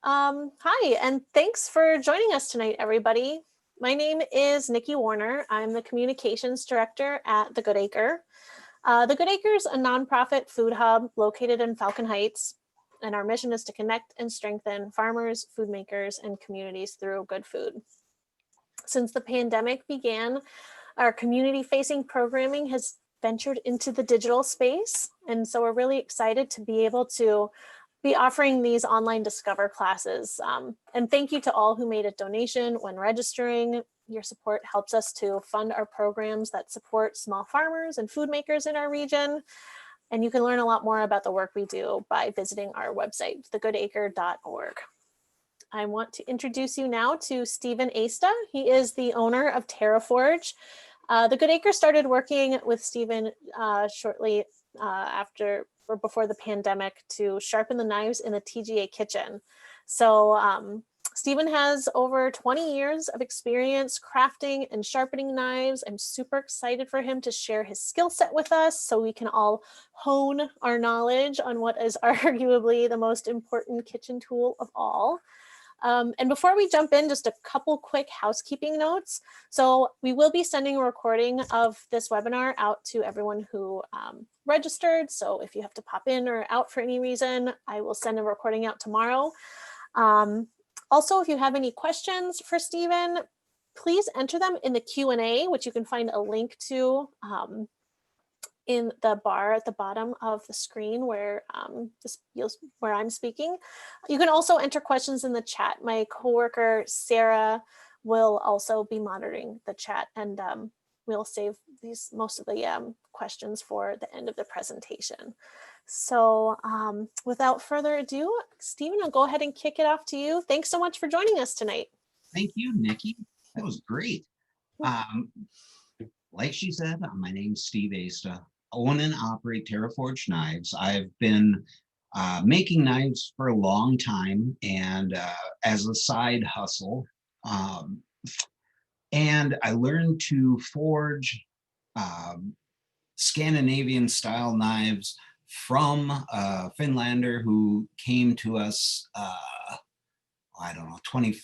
Hi, and thanks for joining us tonight, everybody. My name is Nikki Warner. I'm the Communications Director at The Good Acre. The Good Acre is a nonprofit food hub located in Falcon Heights, and our mission is to connect and strengthen farmers, food makers, and communities through good food. Since the pandemic began, our community-facing programming has ventured into the digital space, and so we're really excited to be able to be offering these online Discover classes. And thank you to all who made a donation when registering. Your support helps us to fund our programs that support small farmers and food makers in our region. And you can learn a lot more about the work we do by visiting our website, thegoodacre.org. I want to introduce you now to Stephen Aysta. He is the owner of Tera Forge. The Good Acre started working with Stephen shortly after or before the pandemic to sharpen the knives in the TGA kitchen. So Stephen has over 20 years of experience crafting and sharpening knives. I'm super excited for him to share his skill set with us so we can all hone our knowledge on what is arguably the most important kitchen tool of all. And before we jump in, just a couple quick housekeeping notes. So we will be sending a recording of this webinar out to everyone who registered. So if you have to pop in or out for any reason, I will send a recording out tomorrow. Also, if you have any questions for Stephen, please enter them in the Q&A, which you can find a link to in the bar at the bottom of the screen where where I'm speaking. You can also enter questions in the chat. My coworker Sarah will also be monitoring the chat, and we'll save most of the questions for the end of the presentation. So without further ado, Stephen, I'll go ahead and kick it off to you. Thanks so much for joining us tonight. Thank you, Nikki. That was great. Like she said, my name's Steve Aysta. Own and operate Tera Forge Knives. I've been making knives for a long time and as a side hustle. And I learned to forge Scandinavian style knives from a Finlander who came to us, I don't know, 20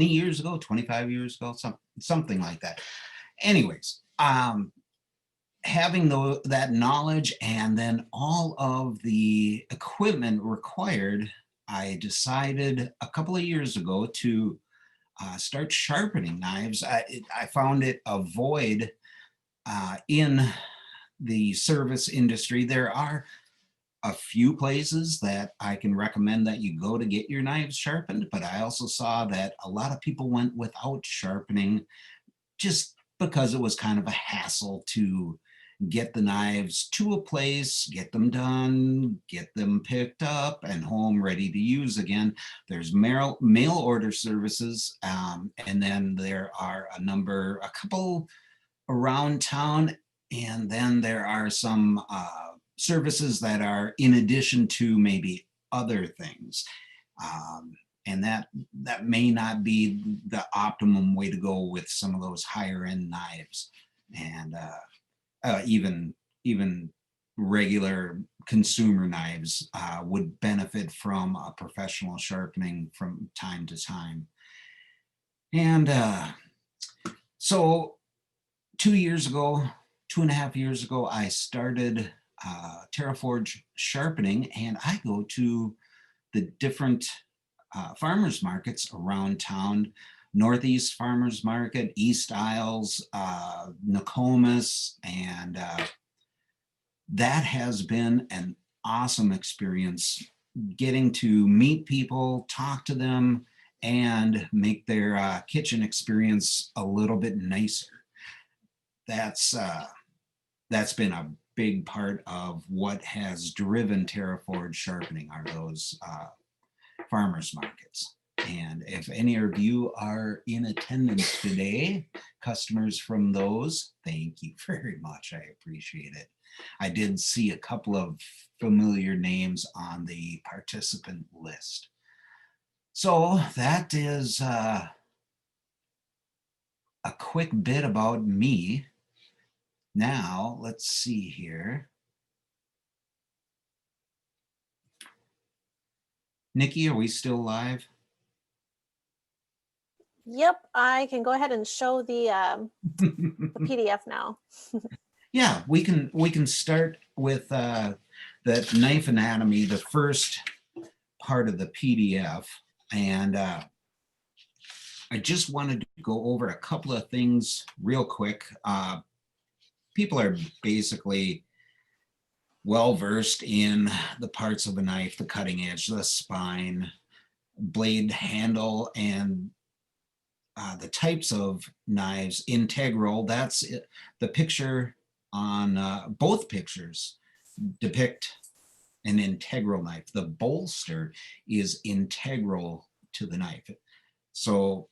years ago, 25 years ago, something like that. Anyways, having that knowledge and then all of the equipment required, I decided a couple of years ago to start sharpening knives. I found it a void in the service industry. There are a few places that I can recommend that you go to get your knives sharpened, but I also saw that a lot of people went without sharpening just because it was kind of a hassle to get the knives to a place, get them done, get them picked up and home ready to use again. There's mail order services, and then there are a couple around town, and then there are some services that are in addition to maybe other things. And that may not be the optimum way to go with some of those higher end knives. And even regular consumer knives would benefit from a professional sharpening from time to time. And so 2.5 years ago, I started Tera Forge Sharpening, and I go to the different farmers markets around town. Northeast Farmers Market, East Isles, Nokomis, and that has been an awesome experience, getting to meet people, talk to them, and make their kitchen experience a little bit nicer. That's been a big part of what has driven Tera Forge Sharpening, are those farmers markets. And if any of you are in attendance today, customers from those, thank you very much. I appreciate it. I did see a couple of familiar names on the participant list. So that is a quick bit about me. Now, let's see here. Nikki, are we still live? Yep, I can go ahead and show the PDF now. Yeah, we can start with the knife anatomy, the first part of the PDF, and I just wanted to go over a couple of things real quick. People are basically well versed in the parts of a knife: the cutting edge, the spine, blade handle, and the types of knives. Integral, that's it. The picture on both pictures depict an integral knife. The bolster is integral to the knife. So,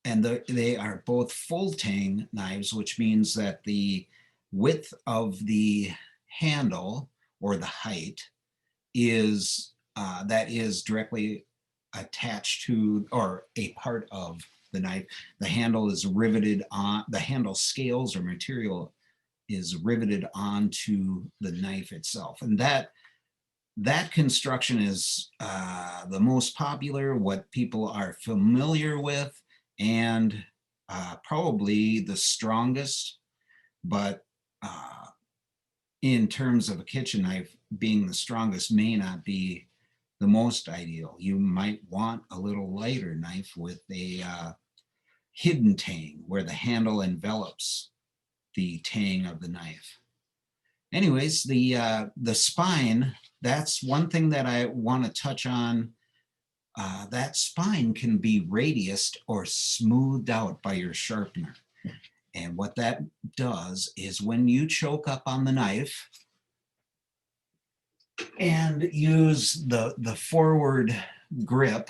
and they are both full tang knives, which means that the width of the handle, or the height, is that is directly attached to, or a part of, the knife. The handle is riveted on, the handle scales or material is riveted onto the knife itself, and that construction is the most popular, what people are familiar with, and probably the strongest. But in terms of a kitchen knife, being the strongest may not be the most ideal. You might want a little lighter knife with a hidden tang, where the handle envelops the tang of the knife. Anyways, the spine, that's one thing that I want to touch on. That spine can be radiused or smoothed out by your sharpener. And what that does is, when you choke up on the knife and use the forward grip,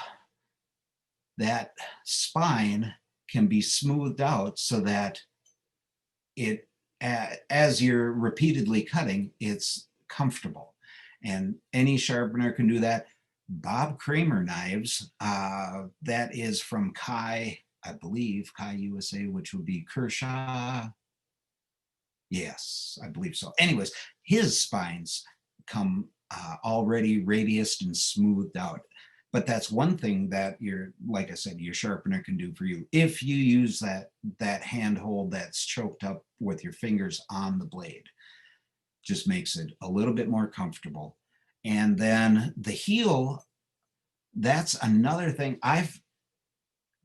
that spine can be smoothed out so that it, as you're repeatedly cutting, it's comfortable. And any sharpener can do that. Bob Kramer knives, that is from Kai, I believe, Kai USA, which would be Kershaw. Yes, I believe so. Anyways, his spines come already radiused and smoothed out. But that's one thing that like I said, your sharpener can do for you. If you use that handhold that's choked up with your fingers on the blade, just makes it a little bit more comfortable. And then the heel, that's another thing. I've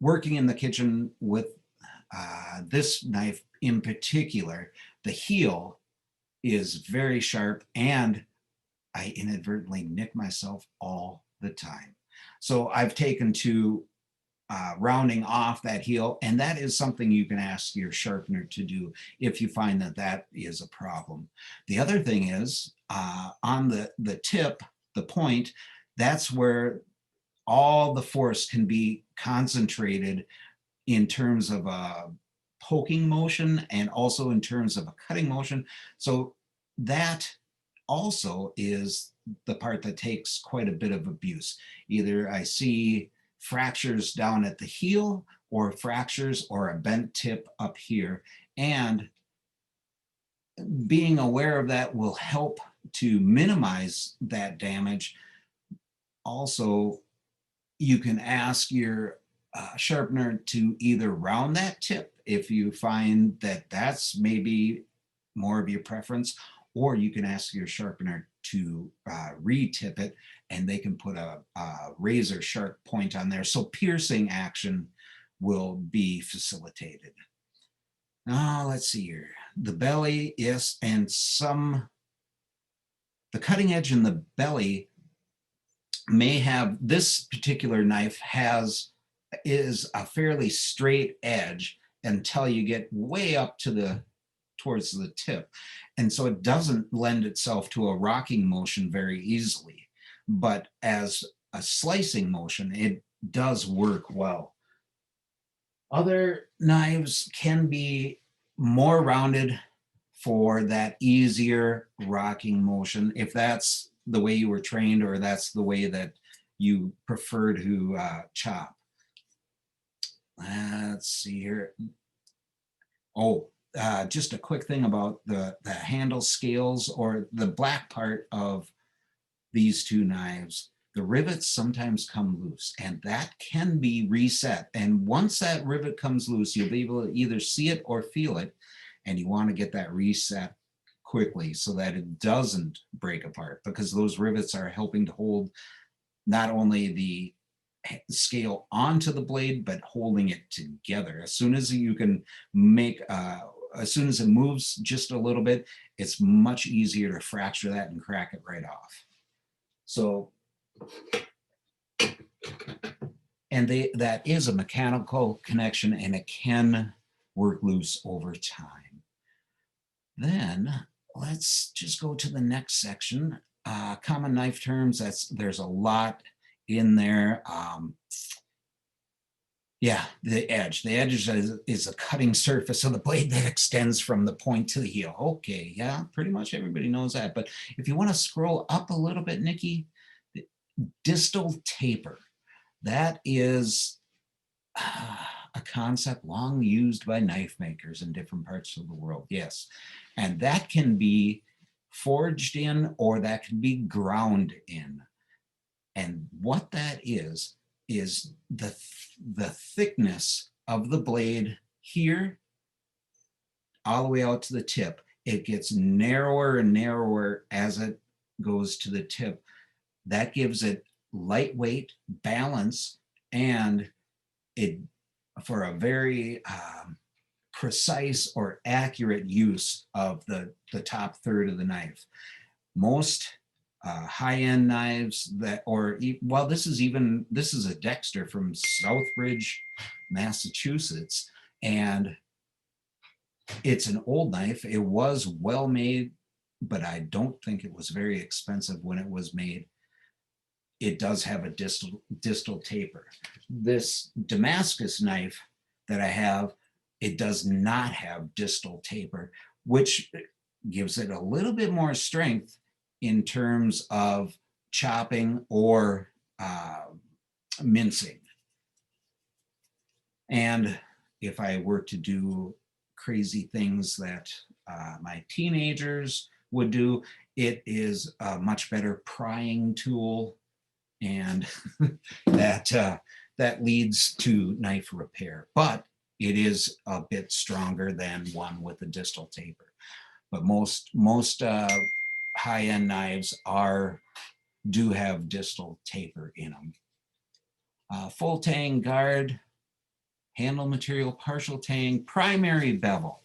working in the kitchen with this knife in particular, the heel is very sharp, and I inadvertently nick myself all the time. So I've taken to rounding off that heel, and that is something you can ask your sharpener to do if you find that that is a problem. The other thing is on the tip, the point, that's where all the force can be concentrated in terms of a poking motion and also in terms of a cutting motion. So that also is the part that takes quite a bit of abuse. Either I see fractures down at the heel, or fractures or a bent tip up here. And being aware of that will help to minimize that damage. Also, you can ask your sharpener to either round that tip if you find that that's maybe more of your preference, or you can ask your sharpener to re-tip it, and they can put a razor sharp point on there, so piercing action will be facilitated. Now let's see here. The belly, yes, and the cutting edge in the belly may have, this particular knife is a fairly straight edge until you get way up to towards the tip. And so it doesn't lend itself to a rocking motion very easily, but as a slicing motion, it does work well. Other knives can be more rounded for that easier rocking motion, if that's the way you were trained, or that's the way that you prefer to chop. Let's see here. Oh, just a quick thing about the handle scales, or the black part of these two knives. the rivets sometimes come loose, and that can be reset. And once that rivet comes loose, you'll be able to either see it or feel it, and you want to get that reset quickly so that it doesn't break apart, because those rivets are helping to hold not only the scale onto the blade, but holding it together. As soon as you can make, as soon as it moves just a little bit, it's much easier to fracture that and crack it right off. So, and that is a mechanical connection, and it can work loose over time. Then let's just go to the next section. Common knife terms, there's a lot in there. Yeah, the edge. The edge is a cutting surface of the blade that extends from the point to the heel. Okay, yeah, pretty much everybody knows that. But if you want to scroll up a little bit, Nikki, the distal taper. That is a concept long used by knife makers in different parts of the world. Yes, and that can be forged in, or that can be ground in. And what that is the thickness of the blade here all the way out to the tip. It gets narrower and narrower as it goes to the tip. That gives it lightweight, balance, and it for a very precise or accurate use of the top third of the knife. Most high-end knives that, well, this is a Dexter from Southbridge, Massachusetts, and it's an old knife. It was well made, but I don't think it was very expensive when it was made. It does have a distal taper. This Damascus knife that I have, it does not have distal taper, which gives it a little bit more strength in terms of chopping or mincing. And if I were to do crazy things that my teenagers would do, it is a much better prying tool, and that leads to knife repair. But it is a bit stronger than one with a distal taper. But most high-end knives do have distal taper in them. Full tang guard, handle material, partial tang, primary bevel.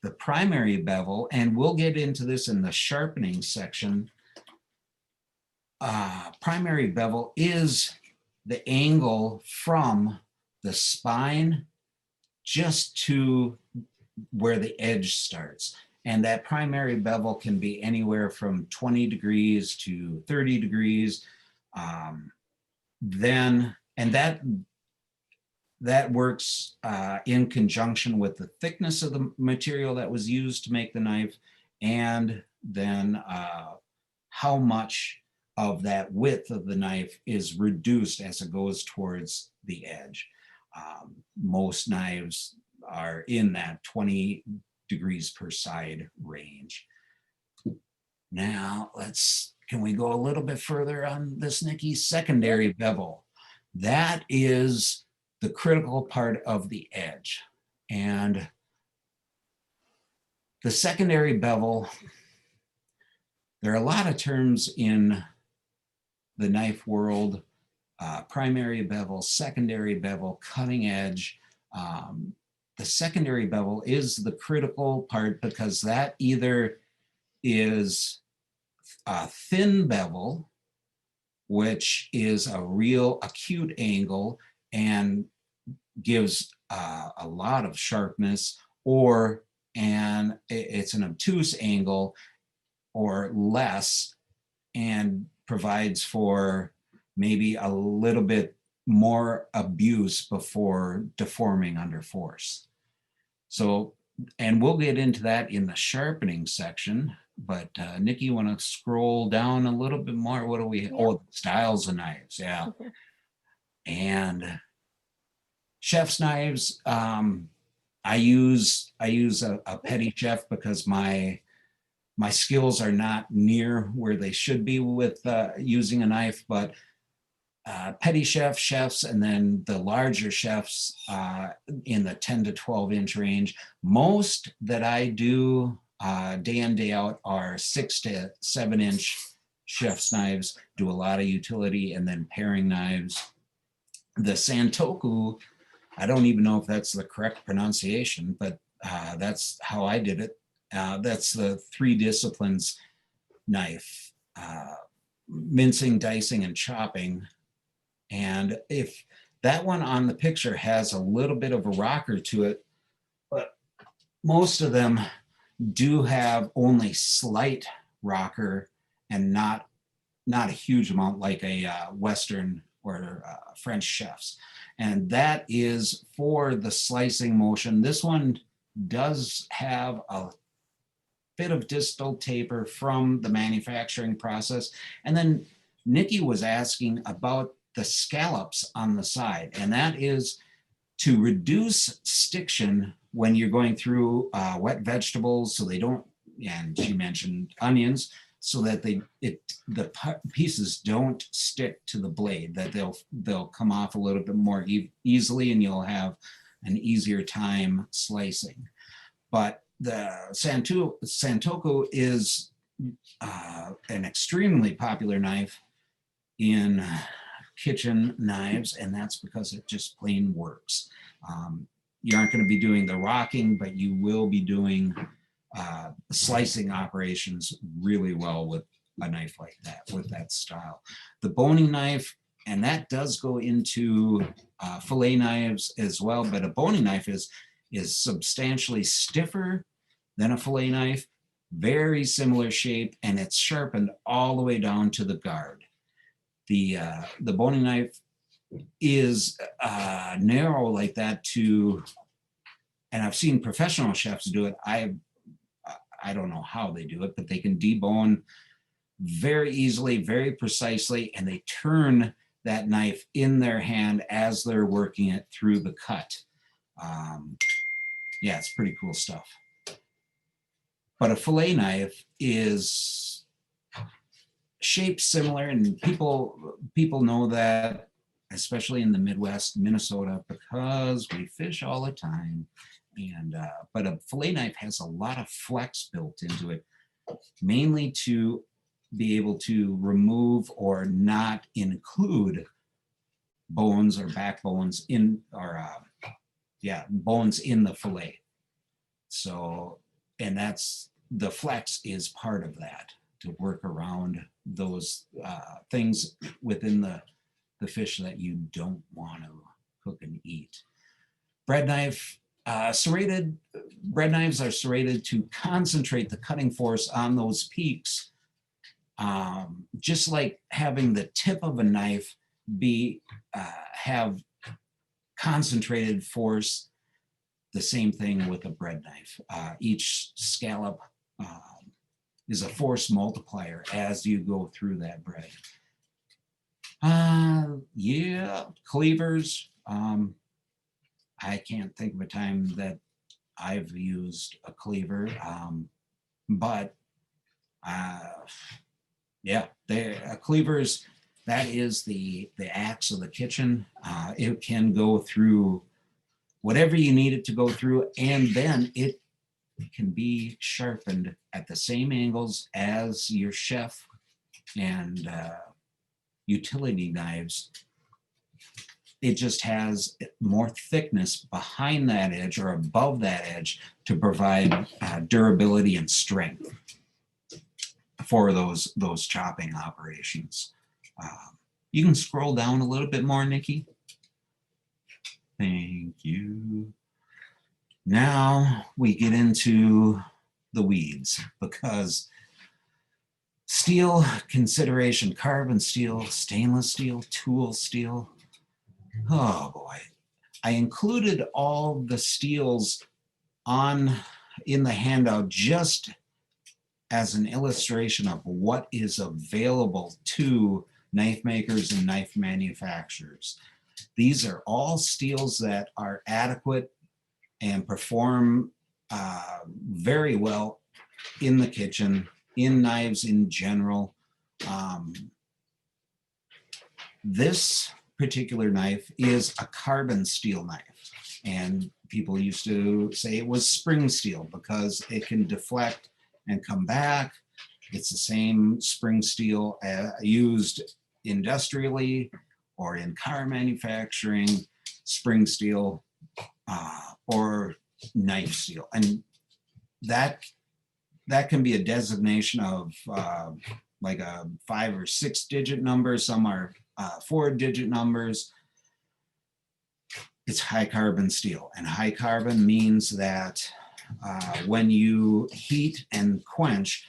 The primary bevel, and we'll get into this in the sharpening section, primary bevel is the angle from the spine just to where the edge starts. And that primary bevel can be anywhere from 20 degrees to 30 degrees. That works in conjunction with the thickness of the material that was used to make the knife, and then how much of that width of the knife is reduced as it goes towards the edge. Most knives are in that 20 degrees per side range. Now can we go a little bit further on this, Nikki? Secondary bevel. That is the critical part of the edge. And the secondary bevel, there are a lot of terms in the knife world, primary bevel, secondary bevel, cutting edge. The secondary bevel is the critical part, because that either is a thin bevel, which is a real acute angle and gives a lot of sharpness, and it's an obtuse angle or less, and provides for maybe a little bit more abuse before deforming under force. So, and we'll get into that in the sharpening section, but Nikki, you want to scroll down a little bit more? What do we, oh, styles of knives, yeah. And chef's knives, I use a petty chef because my skills are not near where they should be with using a knife, but petty chefs, and then the larger chefs in the 10 to 12 inch range. Most that I do day in, day out are 6 to 7 inch chef's knives, do a lot of utility, and then paring knives. The Santoku, I don't even know if that's the correct pronunciation, but that's how I did it. That's the 3 disciplines knife, mincing, dicing, and chopping. And if that one on the picture has a little bit of a rocker to it, but most of them do have only slight rocker and not a huge amount like a Western or French chefs. And that is for the slicing motion. This one does have a bit of distal taper from the manufacturing process. And then Nikki was asking about the scallops on the side, and that is to reduce stiction when you're going through wet vegetables, so they don't, and she mentioned onions, so that the pieces don't stick to the blade, that they'll come off a little bit more easily, and you'll have an easier time slicing. But the Santoku is an extremely popular knife in kitchen knives, and that's because it just plain works. You aren't going to be doing the rocking, but you will be doing slicing operations really well with a knife like that, with that style. The boning knife, and that does go into fillet knives as well, but a boning knife is substantially stiffer than a fillet knife, very similar shape, and it's sharpened all the way down to the guard. The boning knife is narrow like that too, and I've seen professional chefs do it. I don't know how they do it, but they can debone very easily, very precisely, and they turn that knife in their hand as they're working it through the cut. Yeah, it's pretty cool stuff. But a fillet knife is shaped similar, and people know that, especially in the Midwest, Minnesota, because we fish all the time. And but a fillet knife has a lot of flex built into it, mainly to be able to remove or not include bones or backbones in, or bones in the fillet. So, and that's, the flex is part of that, to work around those things within the fish that you don't want to cook and eat. Bread knife, serrated bread knives are serrated to concentrate the cutting force on those peaks, just like having the tip of a knife be have concentrated force. The same thing with a bread knife. Each scallop is a force multiplier as you go through that bread. Yeah, cleavers. I can't think of a time that I've used a cleaver, but yeah, cleavers, that is the axe of the kitchen. It can go through whatever you need it to go through, and then it can be sharpened at the same angles as your chef and utility knives. It just has more thickness behind that edge or above that edge to provide durability and strength for those chopping operations. You can scroll down a little bit more, Nikki. Thank you. Now we get into the weeds, because steel consideration, carbon steel, stainless steel, tool steel. Oh boy. I included all the steels in the handout just as an illustration of what is available to knife makers and knife manufacturers. These are all steels that are adequate and perform very well in the kitchen, in knives in general. This particular knife is a carbon steel knife, and people used to say it was spring steel because it can deflect and come back. It's the same spring steel used industrially or in car manufacturing, spring steel or knife steel. And that can be a designation of like a 5 or 6 digit number. Some are 4-digit numbers. It's high carbon steel, and high carbon means that when you heat and quench,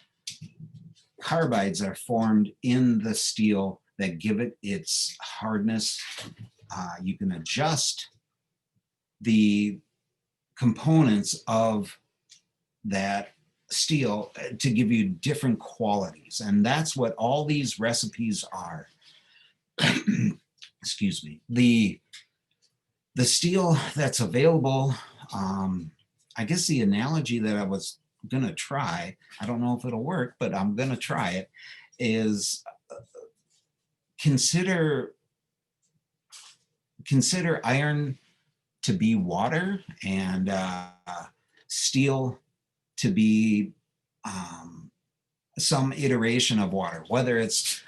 carbides are formed in the steel that give it its hardness. You can adjust the components of that steel to give you different qualities, and that's what all these recipes are. Excuse me. The steel that's available, I guess the analogy that I was gonna try, I don't know if it'll work, but I'm gonna try it, is consider iron to be water and steel to be some iteration of water, whether it's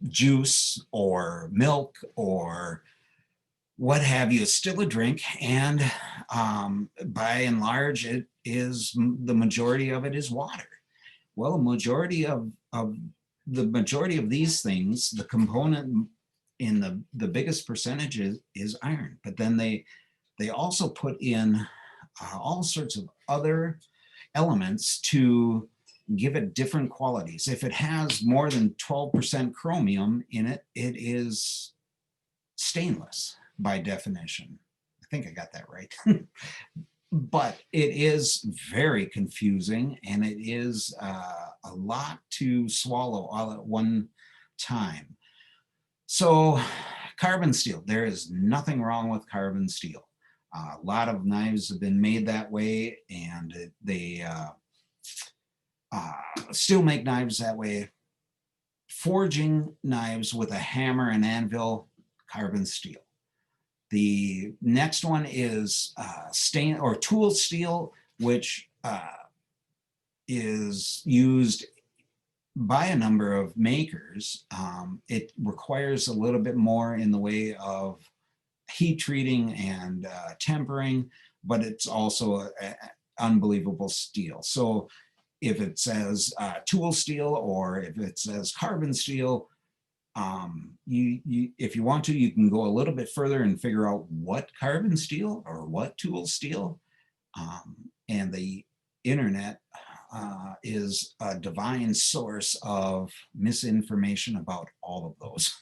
juice or milk or what have you. It's still a drink, and by and large, it is, the majority of it is water. Well, the majority of these things, the component in the biggest percentage is iron. But then they also put in all sorts of other elements to give it different qualities. If it has more than 12% chromium in it, it is stainless by definition. I think I got that right. But it is very confusing, and it is a lot to swallow all at one time. So carbon steel, there is nothing wrong with carbon steel. A lot of knives have been made that way, and they still make knives that way. Forging knives with a hammer and anvil, carbon steel. The next one is tool steel, which is used by a number of makers. It requires a little bit more in the way of heat treating and tempering, but it's also an unbelievable steel. So if it says tool steel or if it says carbon steel, if you want to, you can go a little bit further and figure out what carbon steel or what tool steel. And the internet is a divine source of misinformation about all of those.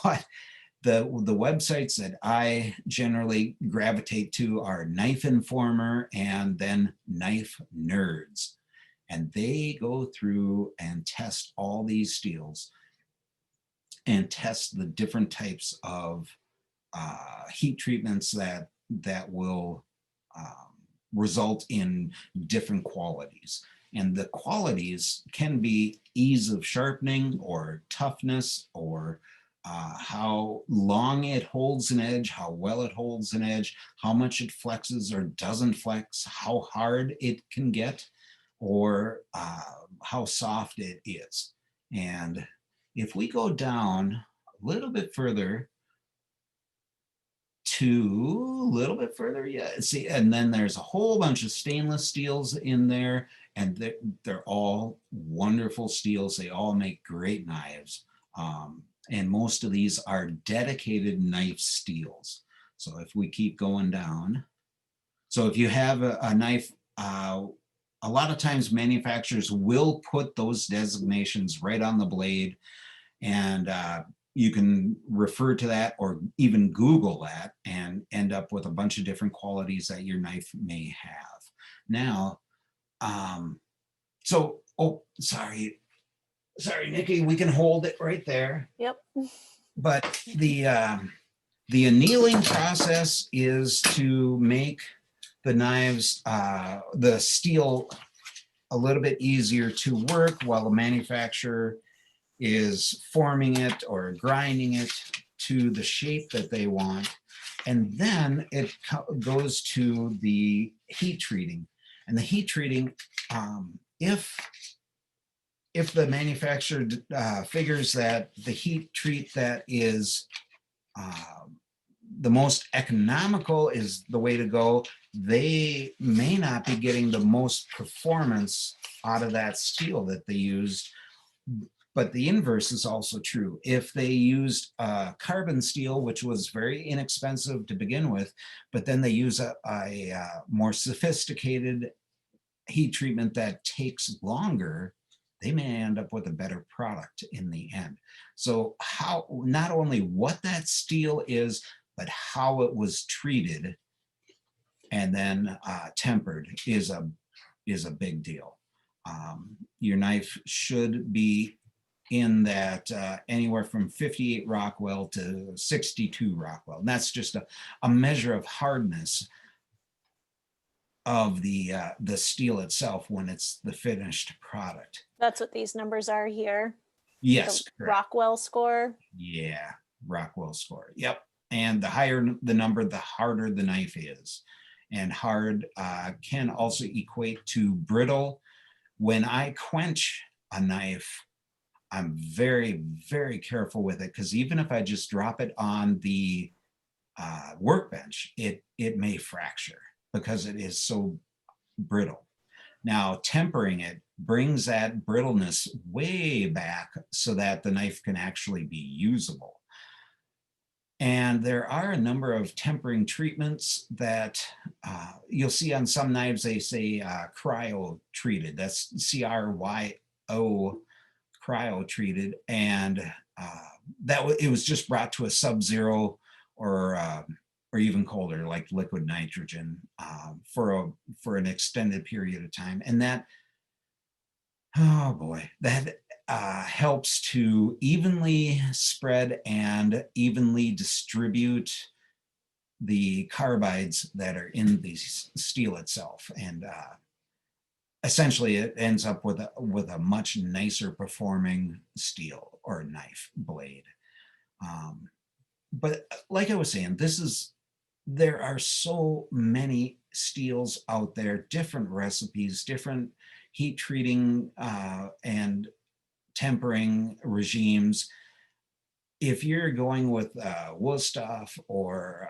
But the websites that I generally gravitate to are Knife Informer and then Knife Nerds. And they go through and test all these steels and test the different types of heat treatments that will result in different qualities. And the qualities can be ease of sharpening or toughness or how long it holds an edge, how well it holds an edge, how much it flexes or doesn't flex, how hard it can get, or how soft it is. And if we go down a little bit further yeah, see, and then there's a whole bunch of stainless steels in there, and they're all wonderful steels. They all make great knives. And most of these are dedicated knife steels. So if we keep going down, so if you have a knife, a lot of times manufacturers will put those designations right on the blade, and you can refer to that or even Google that and end up with a bunch of different qualities that your knife may have. Now, sorry, Nikki, we can hold it right there. Yep. But the annealing process is to make the knives, the steel, a little bit easier to work, while the manufacturer is forming it or grinding it to the shape that they want. And then it goes to the heat treating. And the heat treating, if the manufacturer figures that the heat treat that is the most economical is the way to go, they may not be getting the most performance out of that steel that they used. But the inverse is also true. If they used carbon steel, which was very inexpensive to begin with, but then they use a more sophisticated heat treatment that takes longer, they may end up with a better product in the end. So how, not only what that steel is, but how it was treated and then tempered is a big deal. Your knife should be in that anywhere from 58 Rockwell to 62 Rockwell. And that's just a measure of hardness of the steel itself when it's the finished product. That's what these numbers are here. Yes, The correct. Rockwell score. Yeah, Rockwell score. Yep. And the higher the number, the harder the knife is. And hard can also equate to brittle. When I quench a knife, I'm very, very careful with it, because even if I just drop it on the workbench, it may fracture because it is so brittle. Now, tempering it brings that brittleness way back so that the knife can actually be usable. And there are a number of tempering treatments that you'll see on some knives. They say cryo treated. That's CRYO, cryo treated, and it was just brought to a sub-zero or even colder, like liquid nitrogen, for an extended period of time. And that, oh boy, that helps to evenly spread and evenly distribute the carbides that are in the steel itself. And essentially it ends up with a much nicer performing steel or knife blade. But like I was saying, there are so many steels out there, different recipes, different heat treating and tempering regimes. If you're going with Wusthof or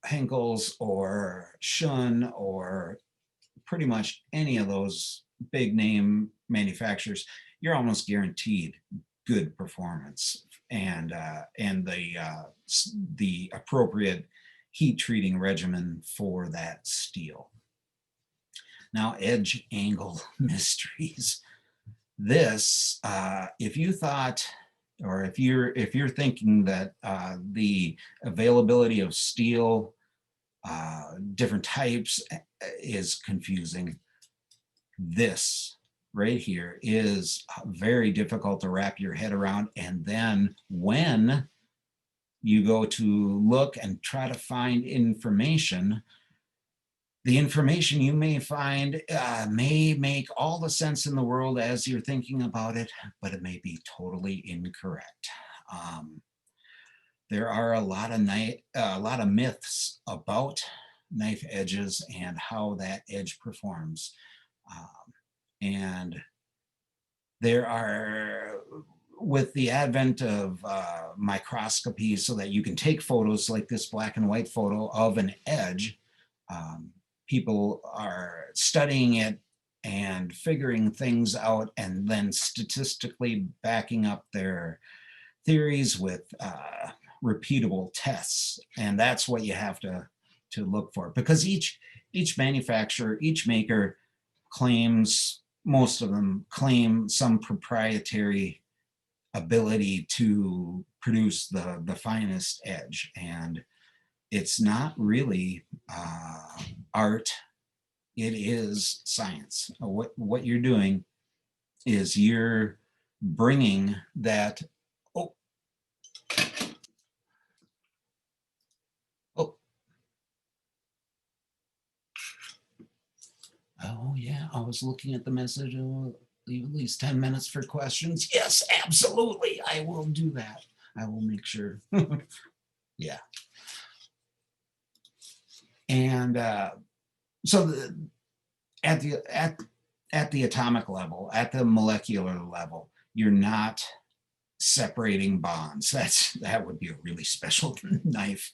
Henkel's or Shun or pretty much any of those big name manufacturers, you're almost guaranteed good performance and the appropriate heat treating regimen for that steel. Now, edge angle mysteries. This, if you thought, or if you're thinking that the availability of steel, different types, is confusing, this right here is very difficult to wrap your head around. And then when you go to look and try to find information, the information you may find may make all the sense in the world as you're thinking about it, but it may be totally incorrect. There are a lot of myths about knife edges and how that edge performs. And there are, with the advent of microscopy, so that you can take photos like this black and white photo of an edge, people are studying it and figuring things out and then statistically backing up their theories with repeatable tests. And that's what you have to look for, because each manufacturer, each maker claims, most of them claim some proprietary ability to produce the finest edge. And it's not really art, it is science. What you're doing is you're bringing that, oh, oh yeah, I was looking at the message. leave at least 10 minutes for questions. Yes, absolutely. I will do that. I will make sure. Yeah. And so at the atomic level, at the molecular level, you're not separating bonds. That would be a really special knife.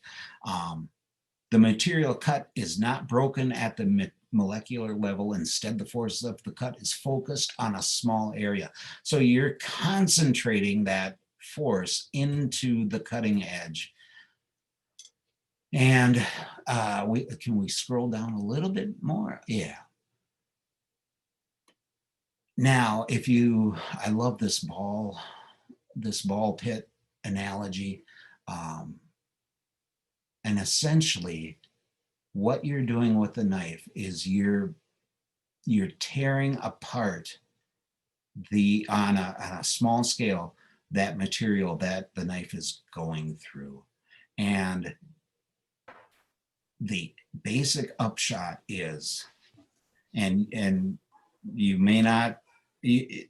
The material cut is not broken at the molecular level. Instead, the force of the cut is focused on a small area. So you're concentrating that force into the cutting edge. And can we scroll down a little bit more? Yeah. Now, I love this ball pit analogy. And essentially, what you're doing with the knife is you're tearing apart on a small scale that material that the knife is going through. And the basic upshot is, and you may not, yeah,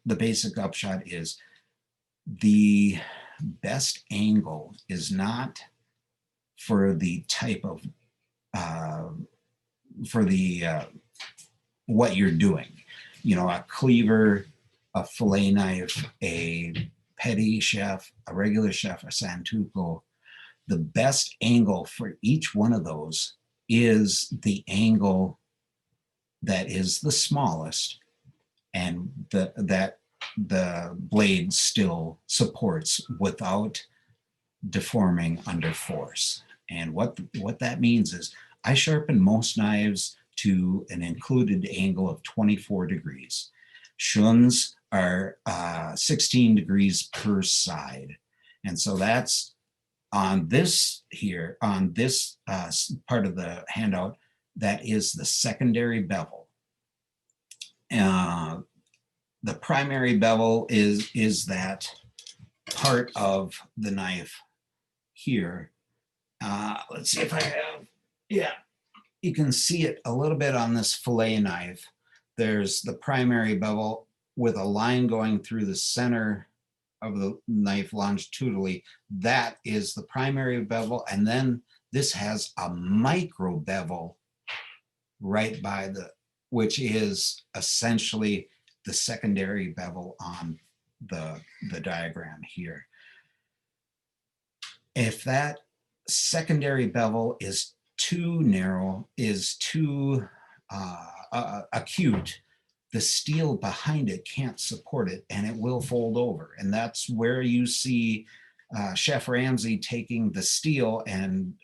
the basic upshot is the best angle is not for the type of what you're doing. You know, a cleaver, a fillet knife, a petit chef, a regular chef, a Santoku. The best angle for each one of those is the angle that is the smallest, and that the blade still supports without deforming under force. And what that means is I sharpen most knives to an included angle of 24 degrees. Shuns are 16 degrees per side. And so that's on this here, on this part of the handout, that is the secondary bevel. The primary bevel is that part of the knife here. Let's see if I have, yeah, you can see it a little bit on this fillet knife. There's the primary bevel with a line going through the center of the knife longitudinally. That is the primary bevel. And then this has a micro bevel right by which is essentially the secondary bevel on the diagram here. If that secondary bevel is too narrow, is too acute, the steel behind it can't support it and it will fold over. And that's where you see Chef Ramsay taking the steel and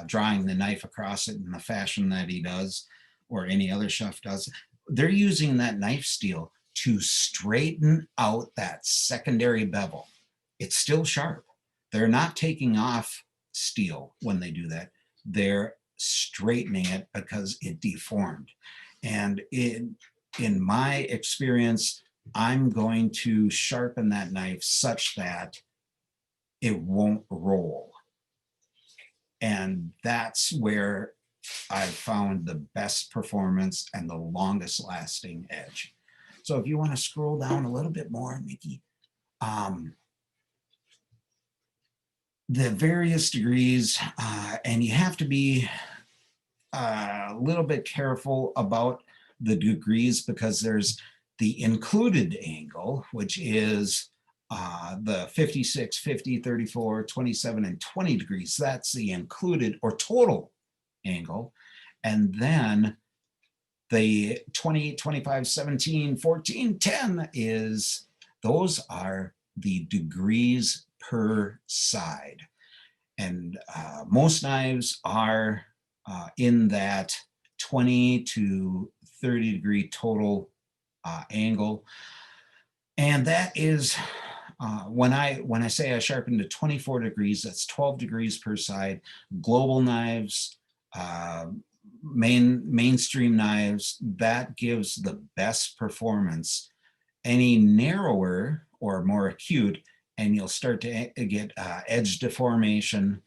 drawing the knife across it in the fashion that he does, or any other chef does. They're using that knife steel to straighten out that secondary bevel. It's still sharp. They're not taking off steel when they do that. They're straightening it because it deformed. And in my experience, I'm going to sharpen that knife such that it won't roll. And that's where I've found the best performance and the longest lasting edge. So if you want to scroll down a little bit more, Nikki, the various degrees, and you have to be a little bit careful about the degrees, because there's the included angle, which is the 56, 50, 34, 27, and 20 degrees. That's the included or total angle. And then the 20, 25, 17, 14, 10 those are the degrees per side. And most knives are in that 20 to 30 degree total angle. And that is, when I say I sharpened to 24 degrees, that's 12 degrees per side. Global knives, mainstream knives, that gives the best performance. Any narrower or more acute, and you'll start to get edge deformation.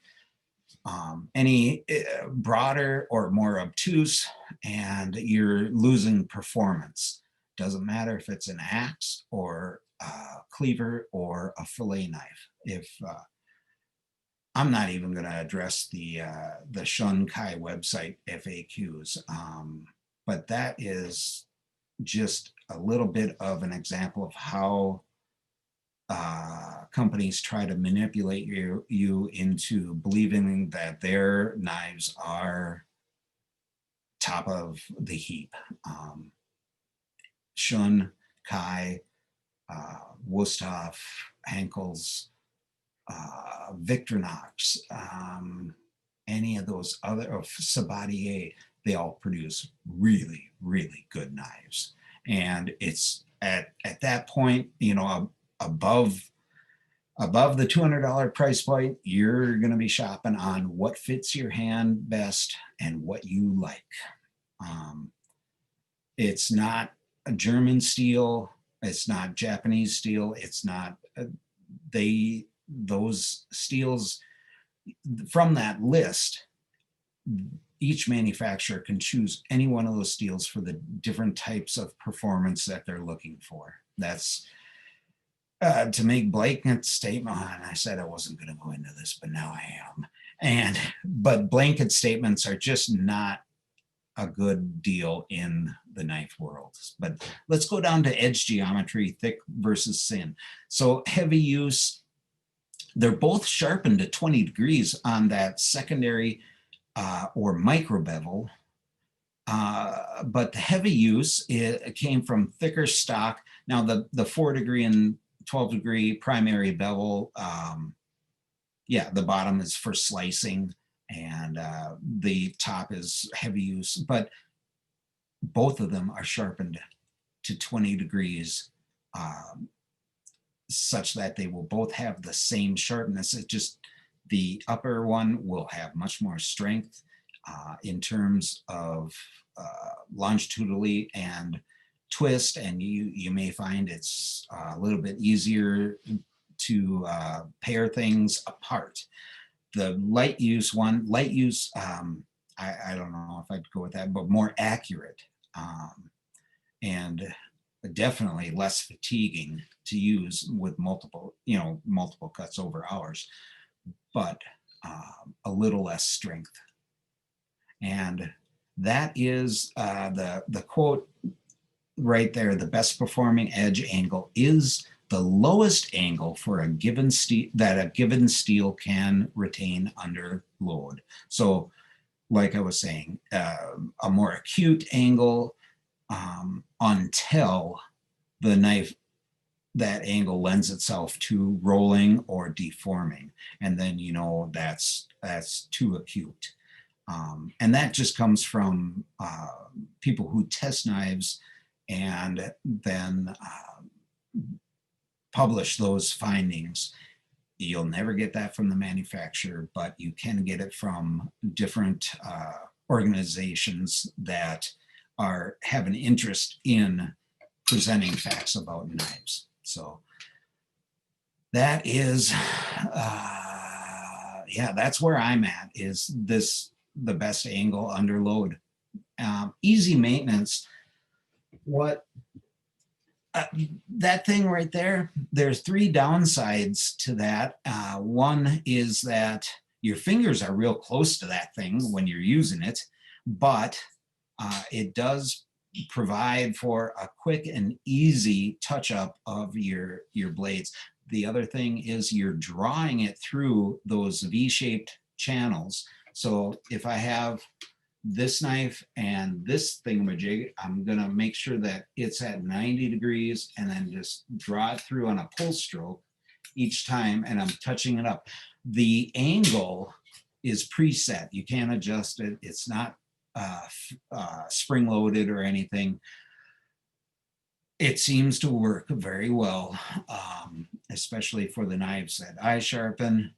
Any broader or more obtuse, and you're losing performance. Doesn't matter if it's an axe or a cleaver or a fillet knife. If I'm not even going to address the Shunkai website FAQs, but that is just a little bit of an example of how companies try to manipulate you into believing that their knives are top of the heap. Shun, Kai, Wusthof, Henkel's, Victorinox, any of those other, of Sabatier, they all produce really, really good knives. And it's at that point, you know, above the $200 price point, you're going to be shopping on what fits your hand best and what you like. It's not a German steel. It's not Japanese steel. It's not, those steels from that list, each manufacturer can choose any one of those steels for the different types of performance that they're looking for. That's to make blanket statement. And I said I wasn't going to go into this, but now I am. But blanket statements are just not a good deal in the knife world. But let's go down to edge geometry, thick versus thin. So heavy use, they're both sharpened at 20 degrees on that secondary or micro bevel. But the heavy use, it came from thicker stock. Now the 4 degree and 12 degree primary bevel, yeah, the bottom is for slicing and the top is heavy use, but both of them are sharpened to 20 degrees such that they will both have the same sharpness. It's just the upper one will have much more strength in terms of longitudinally and twist, and you may find it's a little bit easier to pair things apart. The light use one, I don't know if I'd go with that, but more accurate and definitely less fatiguing to use with multiple cuts over hours, but a little less strength. And that is the quote right there: the best performing edge angle is the lowest angle for a given steel that a given steel can retain under load. So like I was saying, a more acute angle until the knife, that angle lends itself to rolling or deforming, and then you know that's too acute. And that just comes from people who test knives and then publish those findings. You'll never get that from the manufacturer, but you can get it from different organizations that have an interest in presenting facts about knives. So that is, yeah, that's where I'm at. Is this the best angle under load? Easy maintenance. That thing right there, there's 3 downsides to that. One is that your fingers are real close to that thing when you're using it, but it does provide for a quick and easy touch up of your blades. The other thing is you're drawing it through those V-shaped channels. So if I have this knife and this thingamajig, I'm gonna make sure that it's at 90 degrees and then just draw it through on a pull stroke each time, and I'm touching it up. The angle is preset. You can't adjust it. It's not spring-loaded or anything. It seems to work very well, especially for the knives that I sharpen.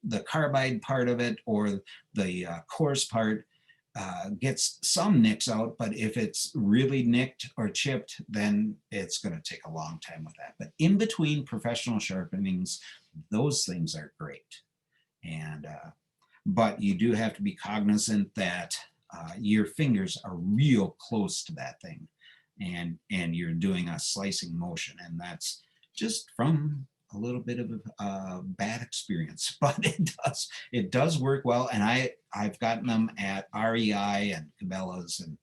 The carbide part of it, or the coarse part, gets some nicks out, but if it's really nicked or chipped, then it's going to take a long time with that. But in between professional sharpenings, those things are great. And but you do have to be cognizant that your fingers are real close to that thing. and you're doing a slicing motion, and that's just from a little bit of a bad experience, but it does work well. And I've gotten them at REI and Cabela's, and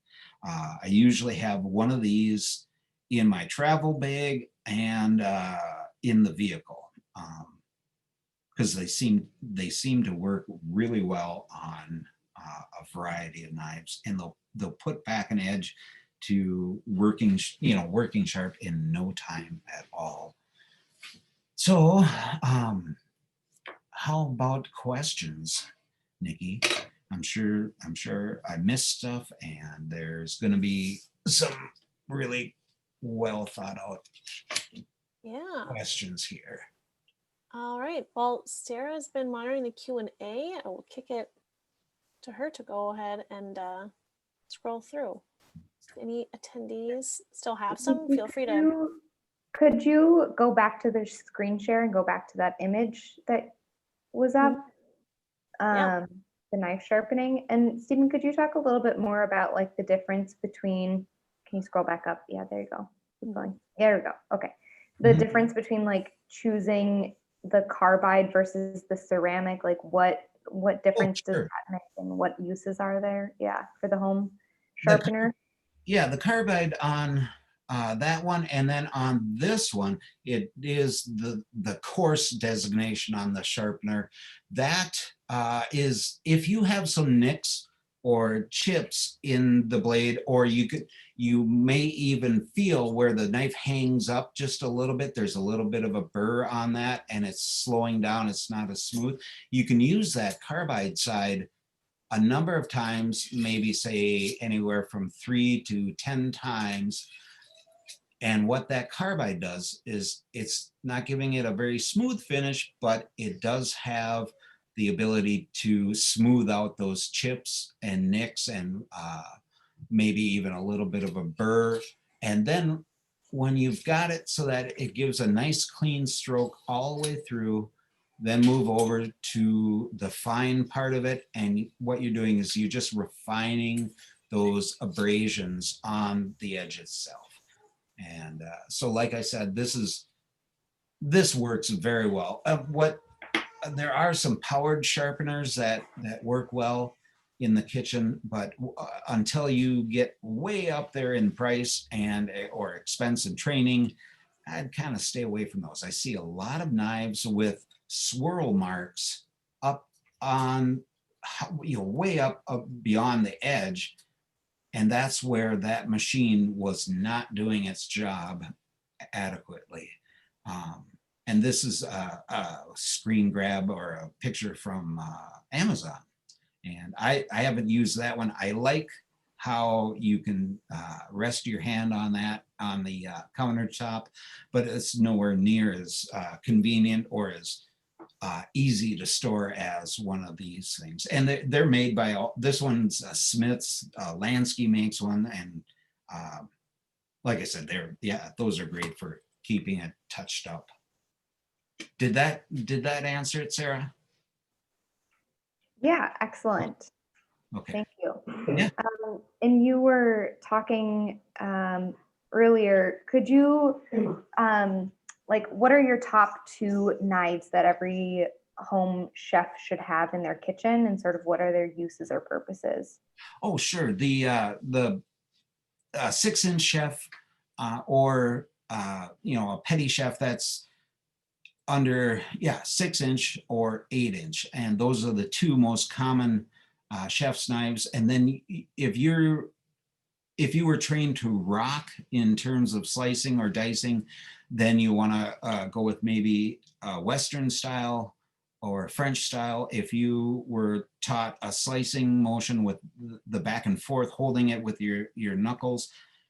I usually have one of these in my travel bag and in the vehicle, because they seem to work really well on a variety of knives, and they'll put back an edge to working sharp in no time at all. So, how about questions, Nikki? I'm sure I missed stuff, and there's going to be some really well thought out questions here. All right. Well, Sarah's been monitoring the Q&A. I will kick it to her to go ahead and scroll through. Any attendees still have some? Feel free to. Could you go back to the screen share and go back to that image that was up? Yeah. The knife sharpening. And Stephen, could you talk a little bit more about like the difference between, can you scroll back up? Yeah, there you go. Keep going. There we go. Okay. The difference between like choosing the carbide versus the ceramic, like what difference does that make and what uses are there? Yeah, for the home sharpener. The carbide on that one, and then on this one, it is the coarse designation on the sharpener. That is if you have some nicks or chips in the blade, or you may even feel where the knife hangs up just a little bit. There's a little bit of a burr on that, and it's slowing down. It's not as smooth. You can use that carbide side a number of times, maybe say anywhere from 3 to 10 times. And what that carbide does is it's not giving it a very smooth finish, but it does have the ability to smooth out those chips and nicks and maybe even a little bit of a burr. And then when you've got it so that it gives a nice clean stroke all the way through, then move over to the fine part of it. And what you're doing is you're just refining those abrasions on the edge itself. And so, like I said, this works very well. There are some powered sharpeners that work well in the kitchen, but until you get way up there in price and or expense and training, I'd kind of stay away from those. I see a lot of knives with swirl marks up on, way up beyond the edge. And that's where that machine was not doing its job adequately. And this is a screen grab or a picture from Amazon. And I haven't used that one. I like how you can rest your hand on that on the countertop, but it's nowhere near as convenient or as easy to store as one of these things. And they're made by this one's Smith's. Lansky makes one, and like I said, those are great for keeping it touched up. Did that answer it, Sarah? Yeah, excellent. Okay. Thank you. Yeah. And you were talking earlier. Could you what are your top 2 knives that every home chef should have in their kitchen, and sort of what are their uses or purposes? Oh, sure. The 6-inch chef or a petty chef that's under 6-inch or 8-inch, and those are the 2 most common chef's knives. And then if you were trained to rock in terms of slicing or dicing, then you want to go with maybe a Western style or French style. If you were taught a slicing motion with the back and forth, holding it with your knuckles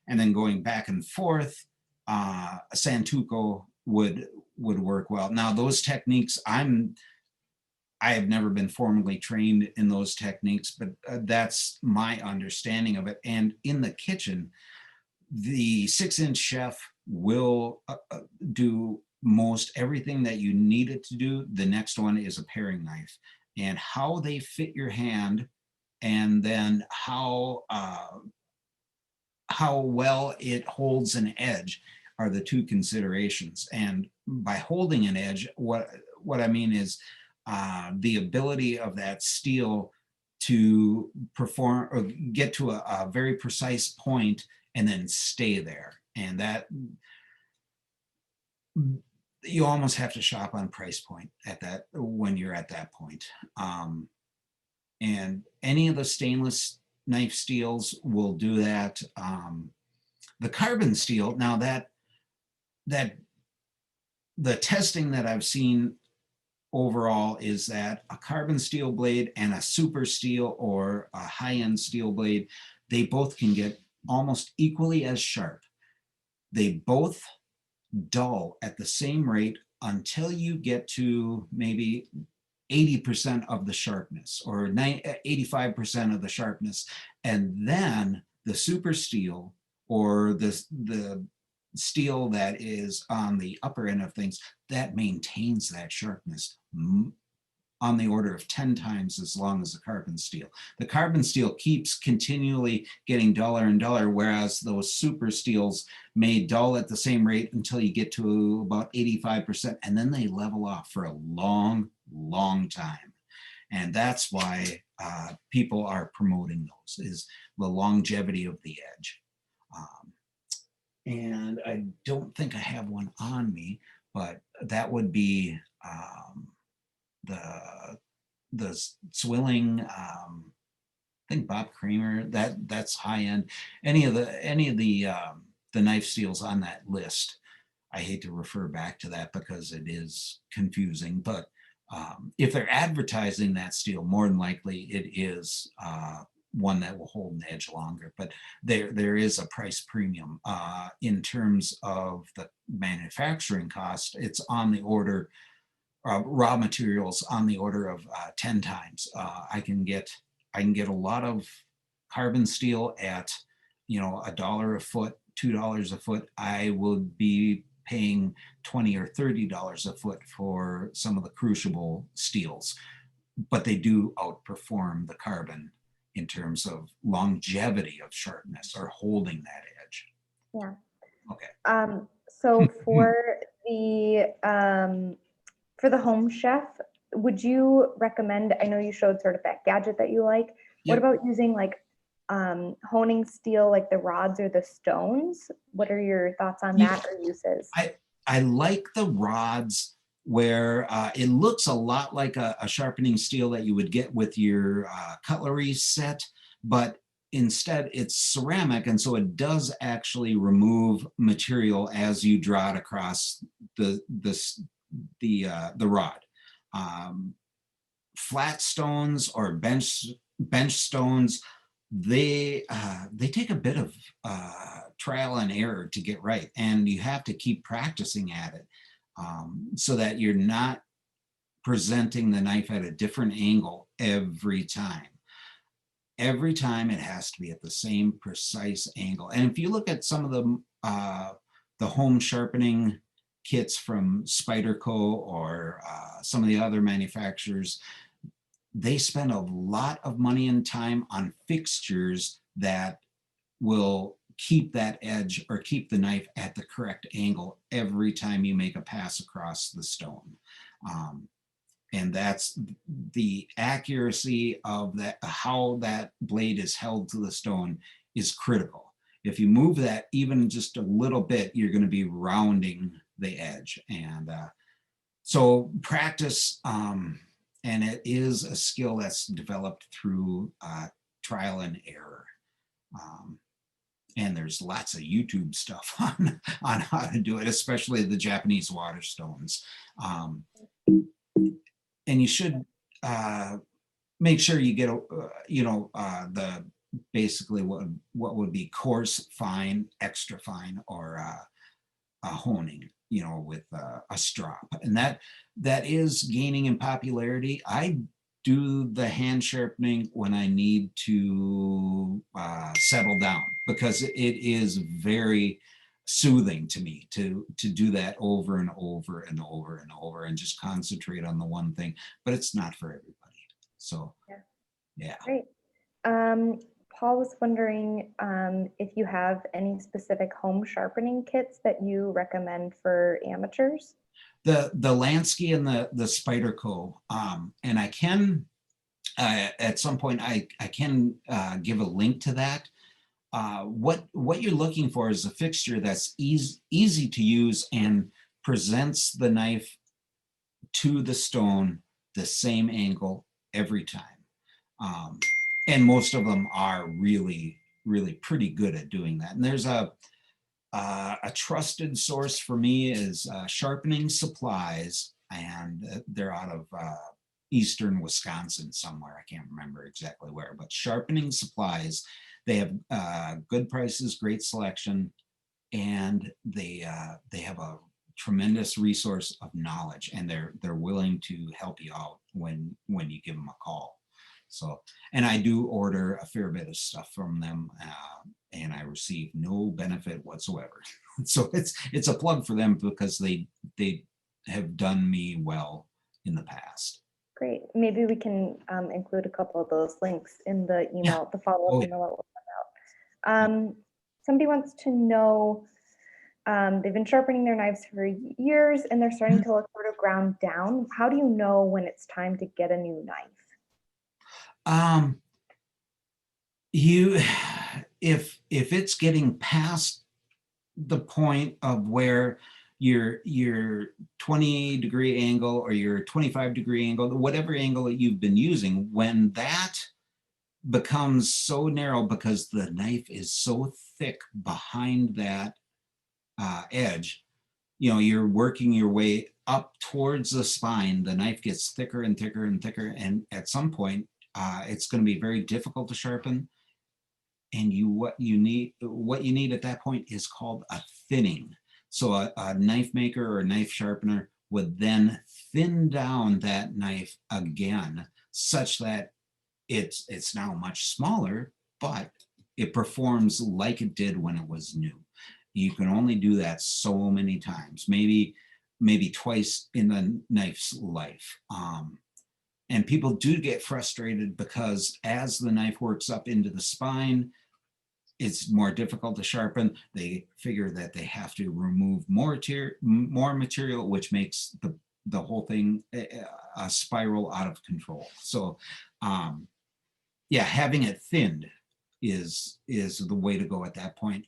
and then going back and forth, a Santoku would work well. Now those techniques, I have never been formally trained in those techniques, but that's my understanding of it. And in the kitchen, the 6-inch chef will do most everything that you need it to do. The next one is a paring knife, and how they fit your hand, and then how how well it holds an edge are the two considerations. And by holding an edge, what I mean is the ability of that steel to perform or get to a very precise point and then stay there. And that you almost have to shop on price point at that when you're at that point. And any of the stainless knife steels will do that. The carbon steel, now that the testing that I've seen overall is that a carbon steel blade and a super steel or a high-end steel blade, they both can get almost equally as sharp. They both dull at the same rate until you get to maybe 80% of the sharpness or 85% of the sharpness. And then the super steel or the steel that is on the upper end of things, that maintains that sharpness on the order of 10 times as long as the carbon steel. The carbon steel keeps continually getting duller and duller, whereas those super steels may dull at the same rate until you get to about 85%, and then they level off for a long, long time. And that's why people are promoting those, is the longevity of the edge. And I don't think I have one on me, but that would be the Swilling, I think Bob Kramer, that's high end. Any of the knife steels on that list, I hate to refer back to that because it is confusing, but if they're advertising that steel, more than likely it is one that will hold an edge longer. But there is a price premium in terms of the manufacturing cost. It's on the order, raw materials on the order of 10 times. I can get a lot of carbon steel at, $1 a foot, $2 a foot. I would be paying $20 or $30 a foot for some of the crucible steels, but they do outperform the carbon in terms of longevity of sharpness or holding that edge. Yeah. Okay. So for the Home Chef, would you recommend, I know you showed sort of that gadget that you like. Yep. What about using like honing steel, like the rods or the stones? What are your thoughts on that or uses? I like the rods where it looks a lot like a sharpening steel that you would get with your cutlery set, but instead it's ceramic, and so it does actually remove material as you draw it across the rod. Flat stones or bench stones, they take a bit of trial and error to get right, and you have to keep practicing at it so that you're not presenting the knife at a different angle every time. Every time it has to be at the same precise angle. And if you look at some of the home sharpening kits from Spyderco or some of the other manufacturers, they spend a lot of money and time on fixtures that will keep that edge or keep the knife at the correct angle every time you make a pass across the stone. And that's the accuracy of that, how that blade is held to the stone is critical. If you move that even just a little bit, you're going to be rounding the edge. And so practice, and it is a skill that's developed through trial and error. And there's lots of YouTube stuff on how to do it, especially the Japanese water stones. And you should make sure you get the basically what would be coarse, fine, extra fine, or a honing, with a strop, and that is gaining in popularity. I do the hand sharpening when I need to settle down, because it is very soothing to me to do that over and over and over and over and just concentrate on the one thing, but it's not for everybody. So yeah. Great. Paul was wondering if you have any specific home sharpening kits that you recommend for amateurs. The Lansky and the Spyderco, and I can at some point I can give a link to that. What you're looking for is a fixture that's easy to use and presents the knife to the stone the same angle every time. And most of them are really pretty good at doing that. And there's a trusted source for me is Sharpening Supplies, and they're out of eastern Wisconsin somewhere. I can't remember exactly where, but Sharpening Supplies. They have good prices, great selection, and they have a tremendous resource of knowledge, and they're willing to help you out when you give them a call. So, and I do order a fair bit of stuff from them, and I receive no benefit whatsoever. So it's a plug for them because they have done me well in the past. Great. Maybe we can include a couple of those links in the email, the follow-up email that we'll send out. Somebody wants to know, they've been sharpening their knives for years and they're starting to look sort of ground down. How do you know when it's time to get a new knife? If it's getting past the point of where your 20-degree angle or your 25-degree angle, whatever angle that you've been using, when that becomes so narrow because the knife is so thick behind that edge, you know, you're working your way up towards the spine, the knife gets thicker and thicker and thicker, and at some point it's going to be very difficult to sharpen. And what you need at that point is called a thinning. So a knife maker or a knife sharpener would then thin down that knife again, such that it's now much smaller, but it performs like it did when it was new. You can only do that so many times, maybe twice in the knife's life. And people do get frustrated because as the knife works up into the spine, it's more difficult to sharpen. They figure that they have to remove more material, which makes the whole thing a spiral out of control. So yeah, having it thinned is the way to go at that point.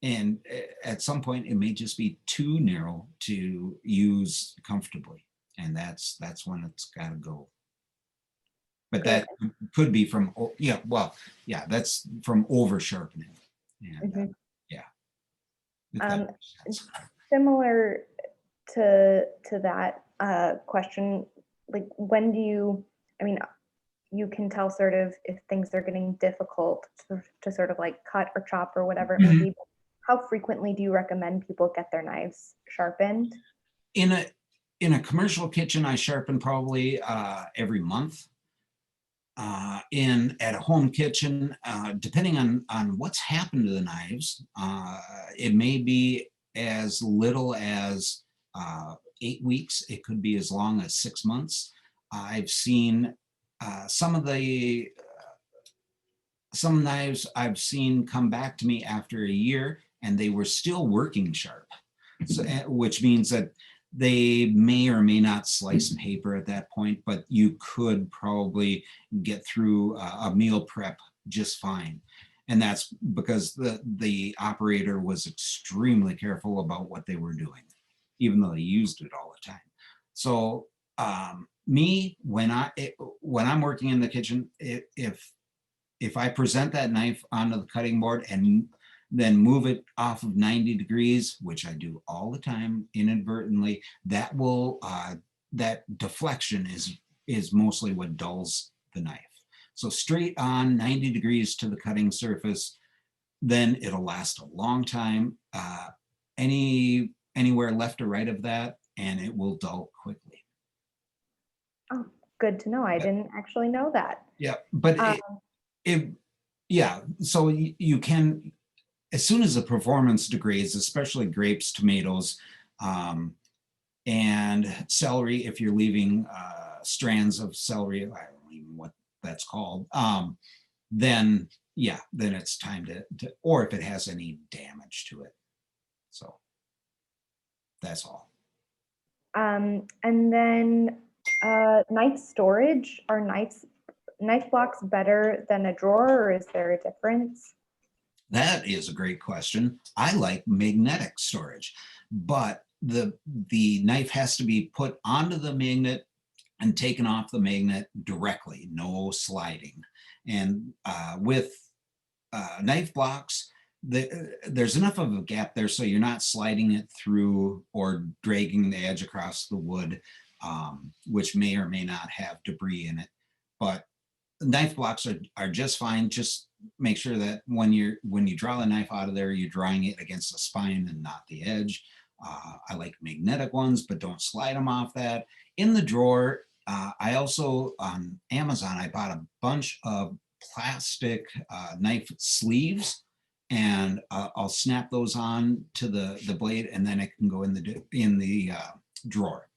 And at some point it may just be too narrow to use comfortably. And that's when it's got to go. But that could be from, that's from over sharpening. And similar to that question, like when do you, I mean, you can tell sort of if things are getting difficult to sort of like cut or chop or whatever it may be. How frequently do you recommend people get their knives sharpened? In a commercial kitchen, I sharpen probably every month. At a home kitchen, depending on what's happened to the knives, it may be as little as 8 weeks. It could be as long as 6 months. I've seen some knives I've seen come back to me after a year and they were still working sharp, so, which means that they may or may not slice paper at that point, but you could probably get through a meal prep just fine. And that's because the operator was extremely careful about what they were doing, even though they used it all the time. So me, when I'm working in the kitchen, if I present that knife onto the cutting board and then move it off of 90 degrees, which I do all the time inadvertently, that will that deflection is mostly what dulls the knife. So straight on 90 degrees to the cutting surface, then it'll last a long time. Anywhere left or right of that, and it will dull quickly. Oh, good to know. I didn't actually know that. Yeah, but so you can, as soon as the performance degrades, especially grapes, tomatoes, and celery, if you're leaving strands of celery, I don't even know what that's called, then yeah, then it's time to, or if it has any damage to it. So that's all. And then knife storage, are knife blocks better than a drawer, or is there a difference? That is a great question. I like magnetic storage, but the knife has to be put onto the magnet and taken off the magnet directly, no sliding. And with knife blocks, there's enough of a gap there so you're not sliding it through or dragging the edge across the wood, which may or may not have debris in it. But knife blocks are just fine. Just make sure that when you draw the knife out of there, you're drawing it against the spine and not the edge. I like magnetic ones, but don't slide them off that. In the drawer, I also, on Amazon, I bought a bunch of plastic knife sleeves, and I'll snap those on to the blade, and then it can go in the drawer.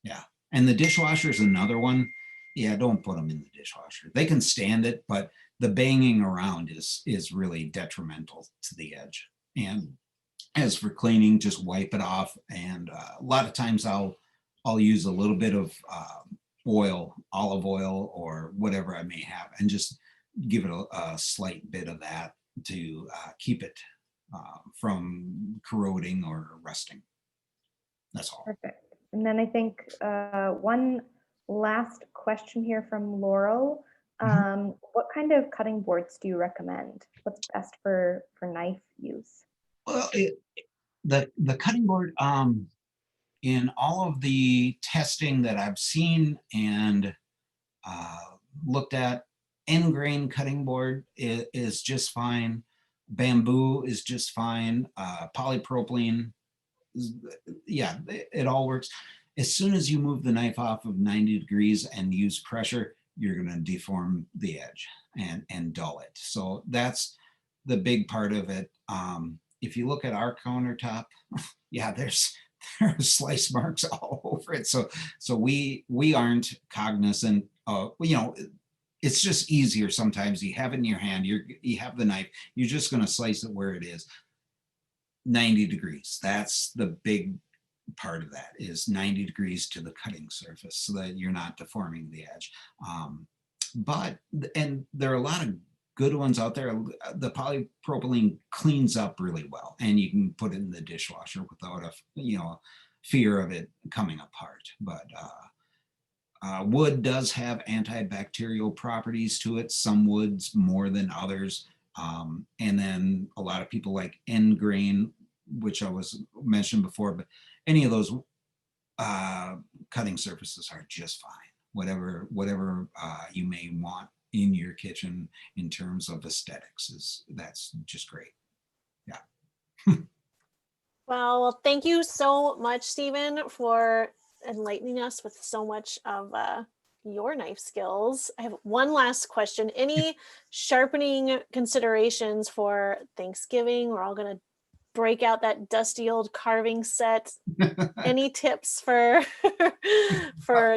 Yeah, and the dishwasher is another one. Yeah, don't put them in the dishwasher. They can stand it, but the banging around is really detrimental to the edge. And as for cleaning, just wipe it off. And a lot of times I'll use a little bit of oil, olive oil, or whatever I may have, and just give it a slight bit of that to keep it from corroding or rusting. That's all. Perfect. And then I think one last question here from Laurel. What kind of cutting boards do you recommend? What's best for knife use? Well, the cutting board, in all of the testing that I've seen and looked at, end grain cutting board is just fine. Bamboo is just fine. Polypropylene, yeah, it all works. As soon as you move the knife off of 90 degrees and use pressure, you're going to deform the edge and dull it. So that's the big part of it. If you look at our countertop, yeah, there's slice marks all over it. So we aren't cognizant of, it's just easier sometimes. You have it in your hand, you have the knife, you're just going to slice it where it is. 90 degrees. That's the big part of that, is 90 degrees to the cutting surface so that you're not deforming the edge. And there are a lot of good ones out there. The polypropylene cleans up really well, and you can put it in the dishwasher without a fear of it coming apart. But wood does have antibacterial properties to it, some woods more than others. And then a lot of people like end grain, which I was mentioned before, but any of those cutting surfaces are just fine. Whatever you may want in your kitchen in terms of aesthetics, that's just great. Yeah. Well, thank you so much, Stephen, for enlightening us with so much of your knife skills. I have one last question. Any sharpening considerations for Thanksgiving? We're all going to break out that dusty old carving set. Any tips for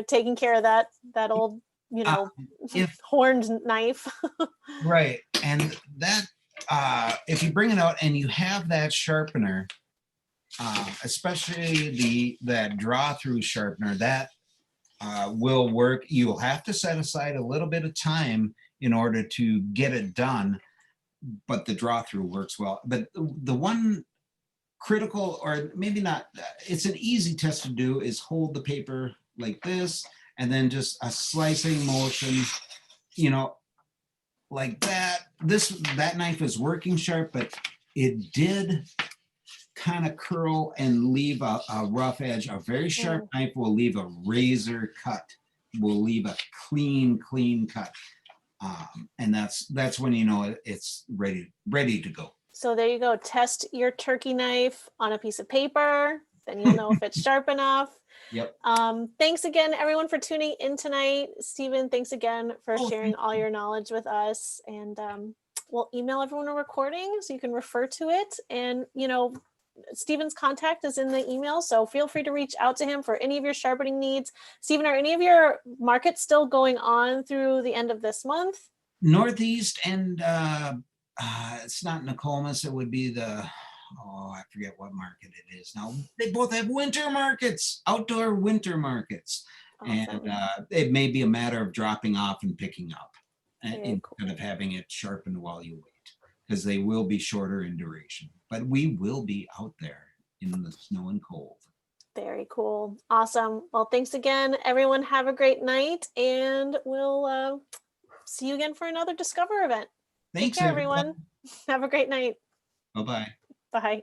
taking care of that old, horned knife? Right. And that, if you bring it out and you have that sharpener, especially that draw through sharpener, that will work. You'll have to set aside a little bit of time in order to get it done, but the draw through works well. But the one critical, or maybe not, it's an easy test to do, is hold the paper like this, and then just a slicing motion, like that. That knife is working sharp, but it did kind of curl and leave a rough edge. A very sharp knife will leave a razor cut, will leave a clean cut. And that's when it's ready to go. So there you go. Test your turkey knife on a piece of paper. Then you'll know if it's sharp enough. Yep. Thanks again, everyone, for tuning in tonight. Stephen, thanks again for sharing all your knowledge with us. And we'll email everyone a recording so you can refer to it. And, Stephen's contact is in the email, so feel free to reach out to him for any of your sharpening needs. Stephen, are any of your markets still going on through the end of this month? Northeast and it's not Nokomis. It would be I forget what market it is now. They both have winter markets, outdoor winter markets. Awesome. And it may be a matter of dropping off and picking up Very instead of having it sharpened while you wait, because they will be shorter in duration. But we will be out there in the snow and cold. Very cool. Awesome. Well, thanks again, everyone. Have a great night, and we'll see you again for another Discover event. Thanks, Take care, everyone. Have a great night. Bye-bye. Bye.